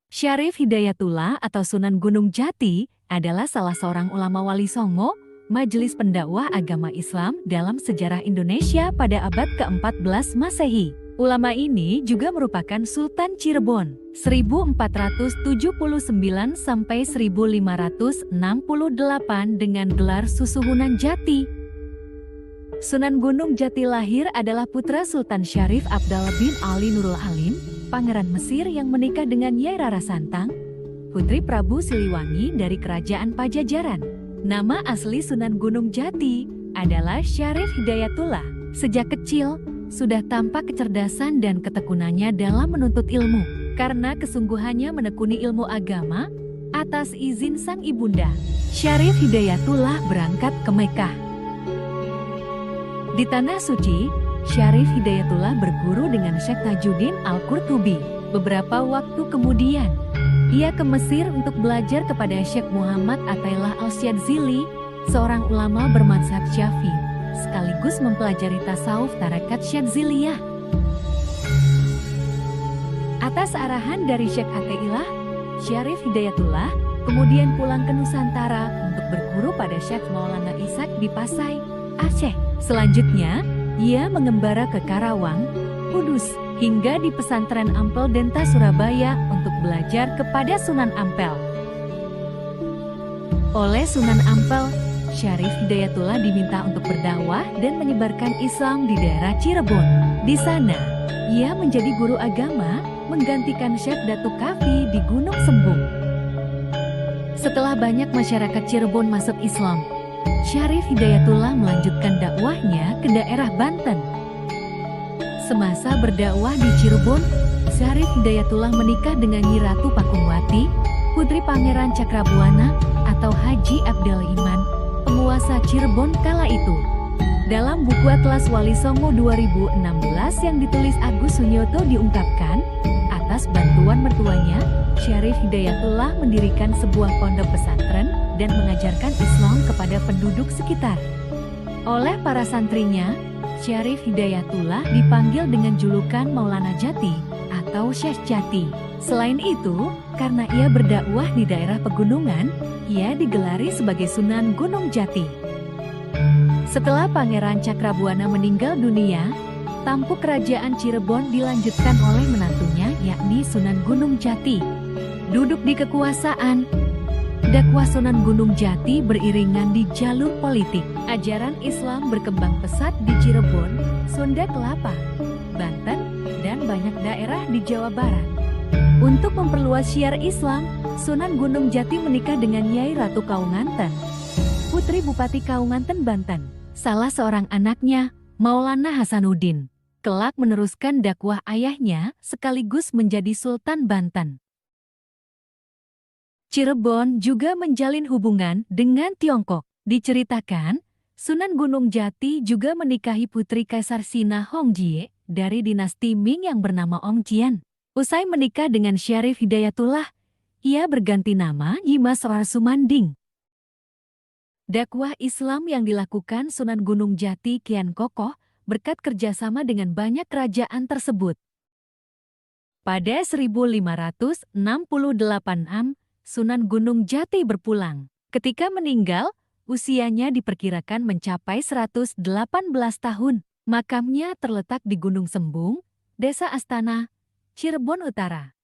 Syarif Hidayatullah atau Sunan Gunung Jati adalah salah seorang ulama Wali Songo, majelis pendakwah agama Islam dalam sejarah Indonesia pada abad ke-14 Masehi. Ulama ini juga merupakan Sultan Cirebon 1479 sampai 1568 dengan gelar Susuhunan Jati. Sunan Gunung Jati lahir adalah putra Sultan Syarif Abdallah bin Ali Nurul Alim, Pangeran Mesir yang menikah dengan Nyai Rara Santang, putri Prabu Siliwangi dari Kerajaan Pajajaran. Nama asli Sunan Gunung Jati adalah Syarif Hidayatullah. Sejak kecil, sudah tampak kecerdasan dan ketekunannya dalam menuntut ilmu. Karena kesungguhannya menekuni ilmu agama, atas izin sang ibunda, Syarif Hidayatullah berangkat ke Mekah. Di Tanah Suci, Syarif Hidayatullah berguru dengan Syekh Tajuddin Al-Qurtubi. Beberapa waktu kemudian, ia ke Mesir untuk belajar kepada Syekh Muhammad Athaillah Al-Syadzili, seorang ulama bermadzhab Syafi'i, sekaligus mempelajari tasawuf tarekat Syadziliyah. Atas arahan dari Syekh Athaillah, Syarif Hidayatullah kemudian pulang ke Nusantara untuk berguru pada Syekh Maulana Ishaq di Pasai, Aceh. Selanjutnya, ia mengembara ke Karawang, Kudus, hingga di pesantren Ampel Denta Surabaya untuk belajar kepada Sunan Ampel. Oleh Sunan Ampel, Syarif Hidayatullah diminta untuk berdakwah dan menyebarkan Islam di daerah Cirebon. Di sana, ia menjadi guru agama, menggantikan Syekh Datuk Kafi di Gunung Sembung. Setelah banyak masyarakat Cirebon masuk Islam, Syarif Hidayatullah melanjutkan dakwahnya ke daerah Banten. Semasa berdakwah di Cirebon, Syarif Hidayatullah menikah dengan Nyi Ratu Pakumbwati, putri Pangeran Cakrabuana atau Haji Abdal Iman, penguasa Cirebon kala itu. Dalam buku Atlas Wali Songo 2016 yang ditulis Agus Sunyoto diungkapkan, atas bantuan mertuanya, Syarif Hidayatullah mendirikan sebuah pondok pesantren dan mengajarkan Islam kepada penduduk sekitar. Oleh para santrinya, Syarif Hidayatullah dipanggil dengan julukan Maulana Jati atau Syekh Jati. Selain itu, karena ia berdakwah di daerah pegunungan, ia digelari sebagai Sunan Gunung Jati. Setelah Pangeran Cakrabuana meninggal dunia, tampuk kerajaan Cirebon dilanjutkan oleh menantunya yakni Sunan Gunung Jati. Duduk di kekuasaan, dakwah Sunan Gunung Jati beriringan di jalur politik. Ajaran Islam berkembang pesat di Cirebon, Sunda Kelapa, Banten, dan banyak daerah di Jawa Barat. Untuk memperluas syiar Islam, Sunan Gunung Jati menikah dengan Nyai Ratu Kaunganten, putri Bupati Kaunganten, Banten. Salah seorang anaknya, Maulana Hasanuddin, kelak meneruskan dakwah ayahnya sekaligus menjadi Sultan Banten. Cirebon juga menjalin hubungan dengan Tiongkok. Diceritakan, Sunan Gunung Jati juga menikahi putri Kaisar Sina Hongjie dari dinasti Ming yang bernama Ongjian. Usai menikah dengan Syarif Hidayatullah, ia berganti nama Nyimas Sumanding. Dakwah Islam yang dilakukan Sunan Gunung Jati kian kokoh berkat kerjasama dengan banyak kerajaan tersebut. Pada 1568 Sunan Gunung Jati berpulang. Ketika meninggal, usianya diperkirakan mencapai 118 tahun. Makamnya terletak di Gunung Sembung, Desa Astana, Cirebon Utara.